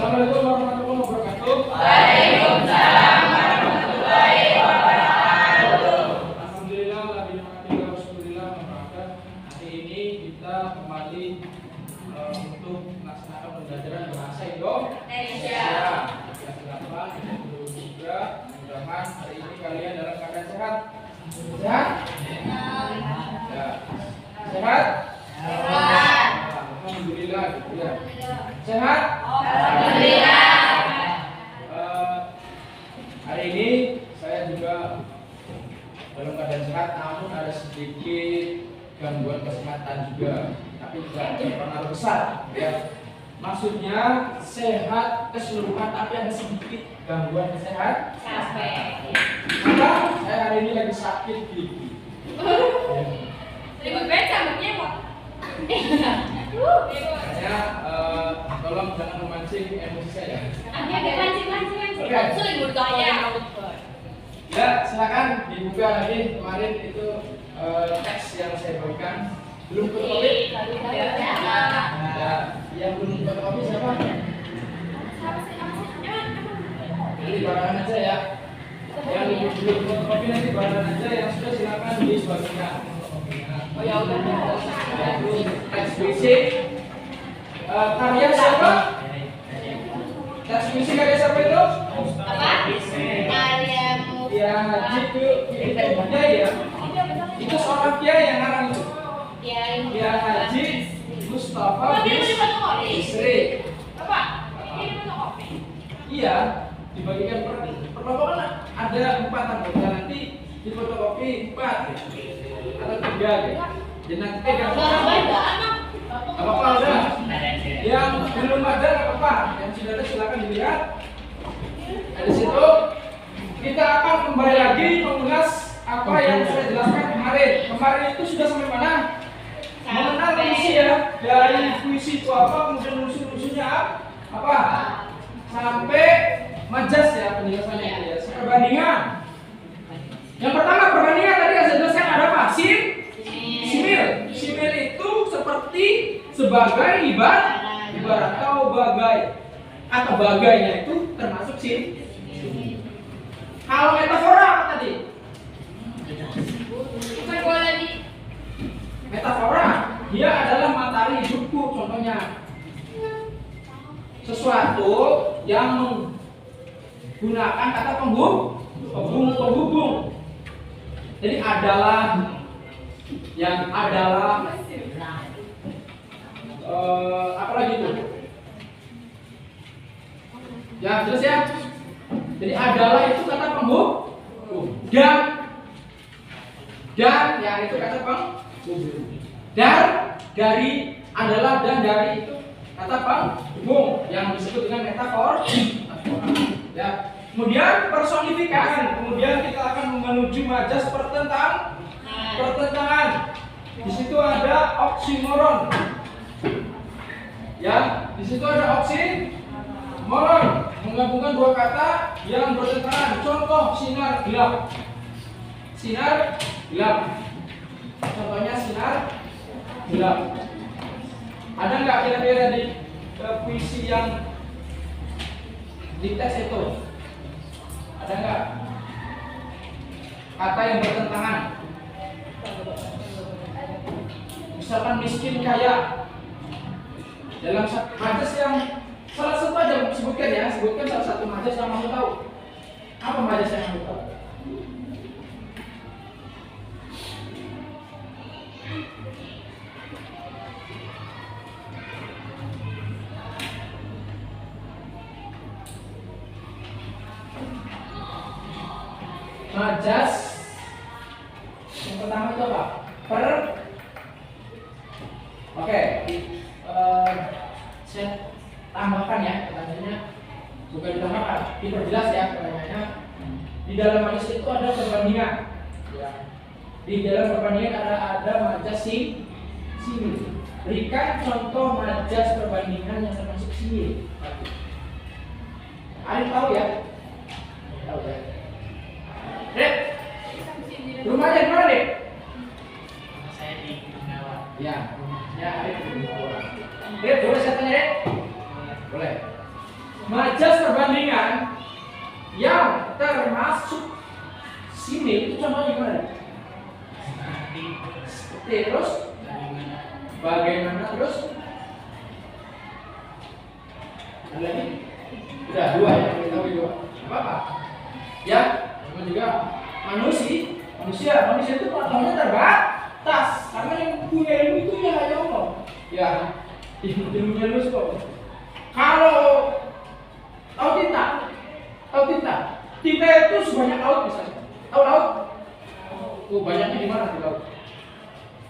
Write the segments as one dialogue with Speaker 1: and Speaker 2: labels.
Speaker 1: Assalamualaikum warahmatullahi wabarakatuh.
Speaker 2: Waalaikumsalam warahmatullahi wabarakatuh.
Speaker 1: Alhamdulillah, Alhamdulillah, hari ini kita kembali untuk melaksanakan pembelajaran bahasa Indonesia. Kenapa? Juga mudah-mudahan hari ini kalian dalam keadaan sehat. Sehat? Ya. Sehat? Alhamdulillah, gitu ya. Sehat?
Speaker 2: Alhamdulillah.
Speaker 1: Hari ini saya juga dalam keadaan sehat, namun ada sedikit gangguan kesehatan juga, tapi tidak berpengaruh besar. Ya. Maksudnya sehat keseluruhan, tapi ada sedikit gangguan kesehatan. Maka saya hari ini lagi sakit gigi.
Speaker 2: Ribut banget sambutnya kok.
Speaker 1: Makanya tolong jangan memancing emosi saya.
Speaker 2: Mancing.
Speaker 1: Oke.
Speaker 2: Sulit bertanya.
Speaker 1: Ya, silakan dibuka lagi kemarin itu teks yang saya berikan. Belum fotokopi? Ya, yang belum fotokopi siapa? Nanti barengan aja ya. Yang belum fotokopi nanti barengan aja. Yang sudah silakan disebarkan.
Speaker 2: Oh ya udah.
Speaker 1: Itu teks puisi. Karya siapa? Teks puisi karya siapa itu?
Speaker 2: Apa? Karyamu.
Speaker 1: Ya, itu kiai ya. Itu seorang kiai yang ngarang itu. Ya, Haji Mustafa Bisri.
Speaker 2: Bapak, ini fotokopi.
Speaker 1: Iya, dibagikan per kelompok kan ada 4 anggota, nanti di fotokopi 4 atau 3 ya. Jadi nanti pegang apa-apa udah. Yang belum ada nggak apa-apa, yang sudah ada silakan dilihat. Dari situ kita akan kembali lagi mengulas apa yang saya jelaskan kemarin. Kemarin itu sudah sampai mana? Mengenal puisi ya, dari puisi itu apa, kemudian unsur-unsurnya apa, sampai majas ya penjelasannya itu ya. Perbandingan. Yang pertama perbandingan tadi yang saya jelaskan ada apa? Simil. Simil itu seperti sebagai ibarat atau bagainya itu termasuk Kalau metafora apa tadi?
Speaker 2: Bukan gua lagi.
Speaker 1: Metafora, dia adalah matahari hidupku contohnya. Sesuatu yang menggunakan kata penghubung. Jadi adalah, yang adalah, apa lagi itu? Ya jelas ya. Jadi adalah itu kata penghubung, dan ya itu kata penghubung. Dari adalah dan dari itu kata penghubung yang disebut dengan metafora. Ya. Kemudian personifikasi. Kemudian kita akan menuju majas pertentangan. Di situ ada oksimoron. Ya, di situ ada oksimoron, menggabungkan dua kata yang bertentangan. Contoh sinar gelap. Contohnya sinar gelap. Ada nggak kira-kira di puisi yang di teks itu? Ada nggak kata yang bertentangan? Misalkan miskin kaya. Dalam majas yang salah satu aja sebutkan salah satu majas yang kamu tahu. Apa majas yang kamu tahu? Majas yang pertama itu apa? Oke, saya tambahkan ya pertanyaannya, bukan ditambahkan, diperjelas ya pertanyaannya. Di dalam majas itu ada perbandingan. Ya. Di dalam perbandingan ada majas simil. Berikan contoh majas perbandingan yang termasuk simil. Ada tahu ya? Tahu ya. Dek, rumahnya di mana, Dek?
Speaker 3: Saya di Gunawan.
Speaker 1: Ya, rumahnya ada di Gunawan. Dek, boleh saya tanya, Dek? Boleh. majas perbandingan yang termasuk simil itu contohnya gimana? Seperti terus bagaimana terus? Ada lagi? Udah dua ya, kita tahu dua. Apa? Ya, sama juga manusia itu pengetahuannya terbatas karena yang punya ilmu itu ya hanya Allah. Ya, ilmunya lu kok. Kalau tahu tinta itu sebanyak laut misalnya. Tahu laut? Oh, banyaknya di mana di laut?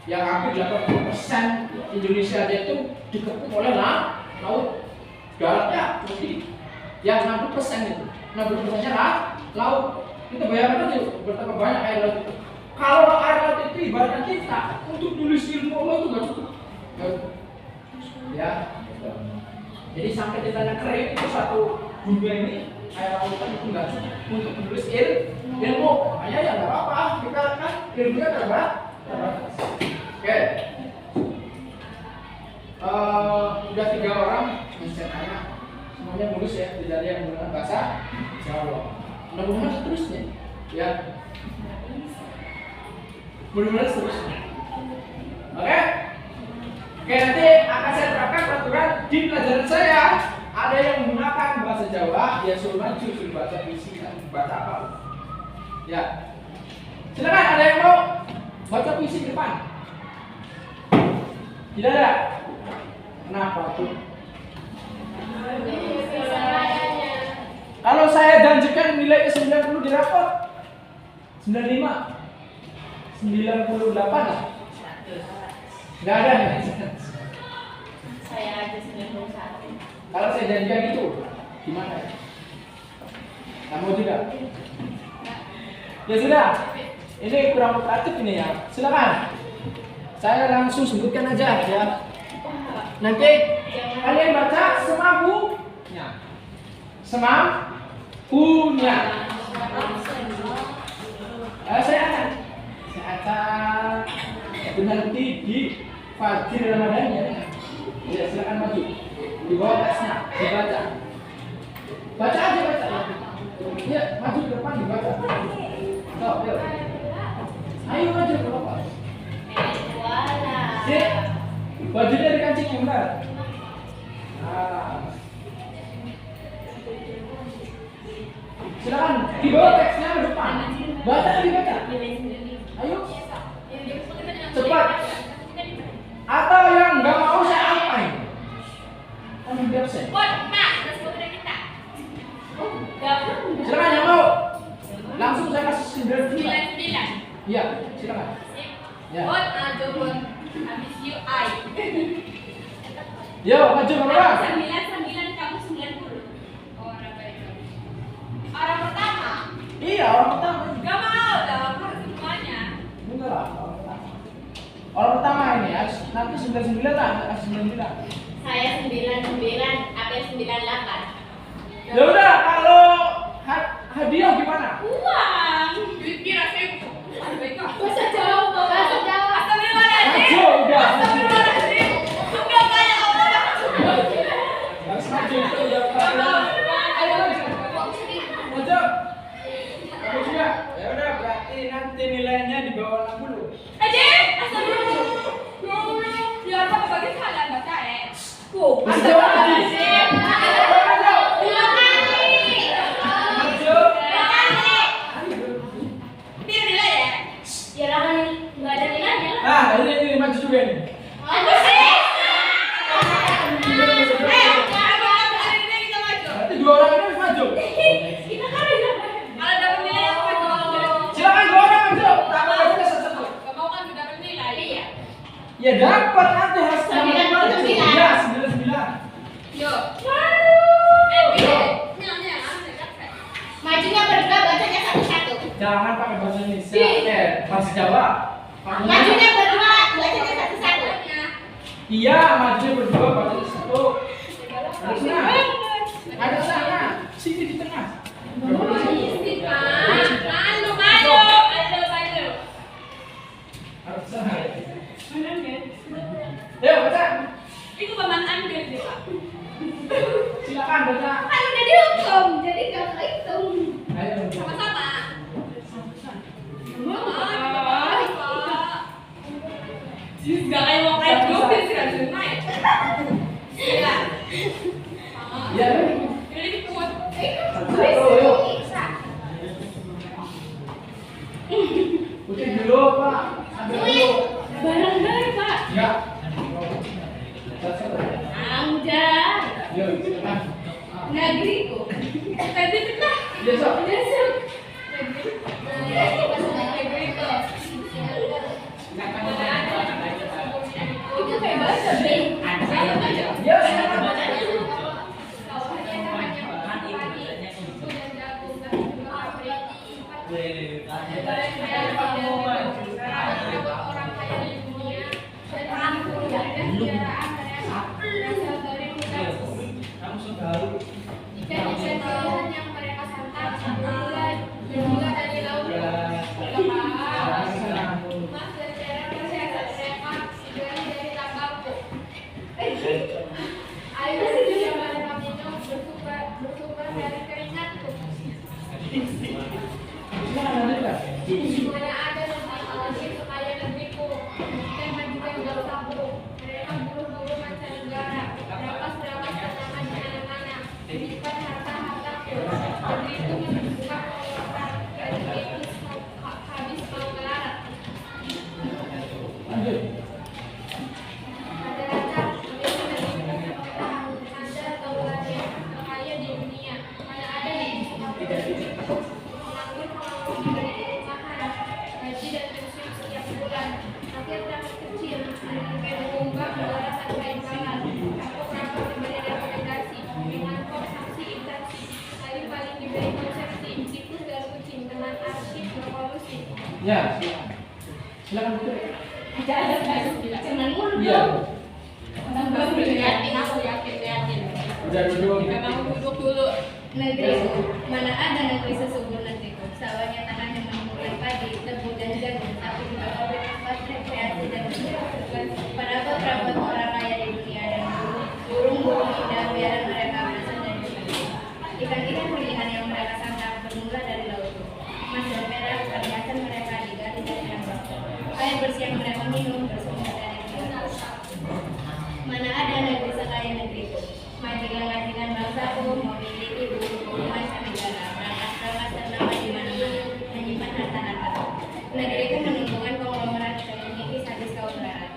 Speaker 1: Yang hampir 80% Indonesia aja itu dikepung oleh laut. Daratnya jadi yang 60% itu, 60%-nya laut. Kita bayangkan aja betapa banyak air laut itu. Kalau air laut itu ibaratnya kita untuk nulis ilmu Allah itu nggak cukup. Ya. Jadi sampai ditanya kering itu satu dunia ini air lautan itu nggak cukup untuk menulis ilmu. Makanya ya nggak apa-apa. Kita kan ilmunya terbatas. Oke. Udah 3 orang saya tanya semuanya mulus ya, tidak ada yang menggunakan bahasa Jawa. Mudah-mudahan seterusnya ya, mudah-mudahan seterusnya. Oke, nanti akan saya terapkan peraturan di pelajaran saya. Ada yang menggunakan bahasa Jawa, ya suruh maju, suruh baca puisi, baca apa? Ya, silakan. Ada yang mau baca puisi di depan? Tidak ada. Kenapa tuh? Kalau saya janjikan nilainya 90 di rapor 95 98 nggak ada ya?
Speaker 2: Saya aja 91.
Speaker 1: Kalau saya janjikan itu gimana ya? Kamu juga? Ya sudah, ini kurang kooperatif ini ya. Silakan, saya langsung sebutkan aja ya. Nanti kalian baca semampunya. Saya akan nanti di Fajir Ramadan ya. Ya silakan maju. Di bawah tesnya dibaca. Baca aja. Ya maju ke depan dibaca. Yuk. Ayo maju ke depan. Sip. Bajunya dikancing yang benar. Silakan dibawa teksnya ke depan. Baca. Ayo. Cepat. Atau yang nggak mau saya apain? Kamu biar saya. Silakan yang mau. Langsung saya kasih 99. Iya, silakan. Ya.
Speaker 2: Habis you I.
Speaker 1: Yo, maju berapa?
Speaker 2: 99 kamu 90. Orang baik. Orang pertama.
Speaker 1: Iya, orang pertama.
Speaker 2: Gak mau dong, harus semuanya.
Speaker 1: Enggak lah, orang pertama ini harus nanti 99 lah, kasih 99.
Speaker 2: Saya 99, Abel 98.
Speaker 1: Ya udah, kalau hadiah gimana?
Speaker 2: Uang. Duit kira saya. Bahasa Jawa. Astagfirullahaladzim.
Speaker 1: Maju, udah.
Speaker 2: Astagfirullahaladzim. Enggak banyak orang.
Speaker 1: Harus maju itu udah. Maju. Kamu juga? Ya udah, berarti nanti nilainya di bawah 60.
Speaker 2: Aja, astagfirullah. Ya apa bagi kalian baca astagfirullahaladzim. Terima kasih.
Speaker 1: Maju.
Speaker 2: Ini nilai ya? Ya lah kan nggak ada nilainya.
Speaker 1: Ah, ini maju juga nih.
Speaker 2: Apa sih? Kita maju.
Speaker 1: Berarti 2 orang ini harus maju.
Speaker 2: Kita kan kalau dapat nilai aku maju.
Speaker 1: Silakan 2 orang maju. Tambah aja satu.
Speaker 2: Gak mau kan dapat nilai. Iya.
Speaker 1: Ya dapat nanti harus
Speaker 2: 99.
Speaker 1: Ya, 99.
Speaker 2: Yuk. Nilainya majunya berdua, bacanya satu-satu.
Speaker 1: Jangan pakai bahasa Indonesia. Bahasa Jawa.
Speaker 2: Majunya berdua, bacanya satu-satu.
Speaker 1: Iya, majunya berdua, bacanya satu. Harusnya. Ada sana. Sini di tengah.
Speaker 2: Malu.
Speaker 1: Harus sana. Ayo baca.
Speaker 2: Itu paman ambil deh, Pak.
Speaker 1: silakan baca.
Speaker 2: Kan udah dihukum, jadi gak kehitung.
Speaker 1: Ayo.
Speaker 2: Sama-sama. Gak kayak mau kayak mobil sih kan naik. Iya.
Speaker 1: Ya.
Speaker 2: Ini diput.
Speaker 1: Putih dulu, Pak. Ambil dulu.
Speaker 2: Barang dari Pak.
Speaker 1: Ya.
Speaker 2: Udah.
Speaker 1: Ya, silakan.
Speaker 2: Negeriku. Tadi kita.
Speaker 1: Ya, Sob.
Speaker 2: Negeriku. Itu kayak baca deh.
Speaker 1: Ya, silakan. Kamu sudah
Speaker 2: Ikan-ikan yang mereka santap sebulan juga dari laut. Mas dan cara kesehatan mereka dari tambangku. Air yang mereka minum bersumber dari keringatku. Mana ada lagi sekaya negeriku dan majukan bangsaku. Mereka buruh-buruh mancanegara, berapas-berapas tanaman di mana-mana, menyimpan harta-hartaku. Begitu membuka pengeluaran, dan itu habis mau melarat.
Speaker 1: lanjut.
Speaker 2: Ada rata, memiliki negeri pemerintahan, anda tahu lagi terkaya di dunia. Mana ada di penganggur-penganggur diberi perumahan, gaji dan pensiun setiap bulan. Rakyat-rakyat kecil dengan mengunggah negara tanpa imbalan. Rampok-rampok diberi rekomendasi, mengangkut sanksi instansi. Paling-paling diberi konsepsi, tikus dan kucing dengan arsip revolusi.
Speaker 1: Ya, silakan Putri.
Speaker 2: Ada cuman mulu
Speaker 1: Iya.
Speaker 2: Aku yakin.
Speaker 1: Udah duduk.
Speaker 2: Memang duduk dulu. Negeriku, mana ada negeri sesubur negeriku. Sawahnya tanahnya menumbuhkan padi, tebu dan jagung, tapi juga pabrik tempat rekreasi dan perabot-perabot orang kaya di dunia dan burung-burung indah biaran mereka berasal dari dunia. Ikan-ikan pilihan yang mereka santap bermula dari laut. Emas dan perak perhiasan mereka digali dari tambang. Air bersih yang mereka minum bersumber dari laut. Mana ada negeri sekaya negeriku. Majikan-majikan bangsaku memiliki bulu-bulu mancanegara, berangkas-berangkas ternama di mana-mana, menyimpan harta-harta. Negeriku menumbuhkan konglomerat dan mengikis habis kaularan.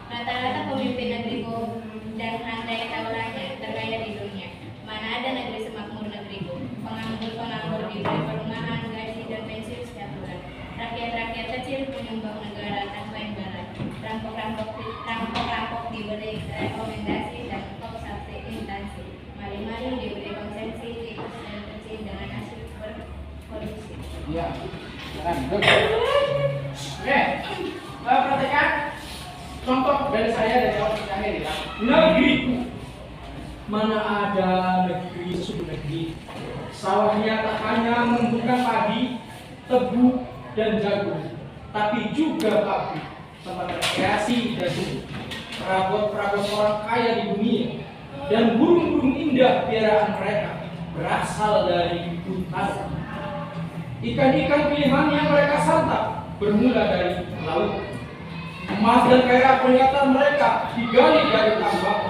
Speaker 2: Rata-rata pemimpin negeriku dan handai taulanya terkaya di dunia. Mana ada negeri semakmur negeriku. Penganggur-penganggur diberi perumahan, gaji dan pensiun setiap bulan. Rakyat-rakyat kecil menyumbang negara tanpa imbalan. Rampok-rampok diberi rekomendasi dan konsepsi instansi. Maling-maling diberi konsepsi, tikus dan kucing dengan hasil berkolusi.
Speaker 1: Ya, silakan duduk. Oke, perhatikan contoh dari saya dari awal sampai akhir ya. Negeriku, mana ada negeri sesungguh negeri. Sawahnya tak hanya menumbuhkan padi, tebu dan jagung, tapi juga pabrik, tempat rekreasi dan perabot-perabot orang kaya di dunia, dan burung-burung indah piaraan mereka berasal dari hutan. Ikan-ikan pilihan yang mereka santap bermula dari laut. Emas dan perak perhiasan mereka digali dari tambang.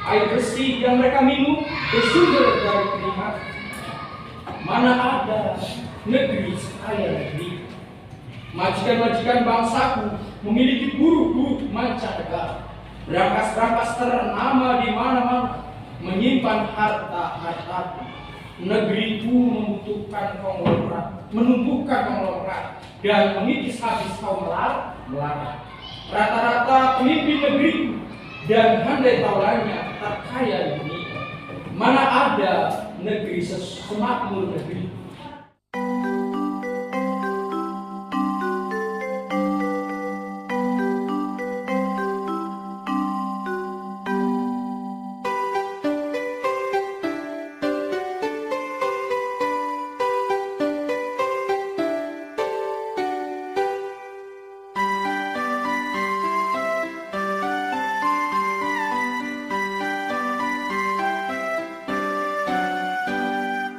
Speaker 1: Air bersih yang mereka minum bersumber dari keringat. Mana ada negeri sekaya negeri. Majikan-majikan bangsaku memiliki buruh-buruh mancanegara, berangkas-berangkas ternama di mana-mana, menyimpan harta-harta. Negeriku membutuhkan konglomerat, menumbuhkan konglomerat, dan mengikis habis kaum melarat. Rata-rata pemimpin negeriku dan handai taulanya terkaya di dunia. Mana ada negeri semakmur negeri.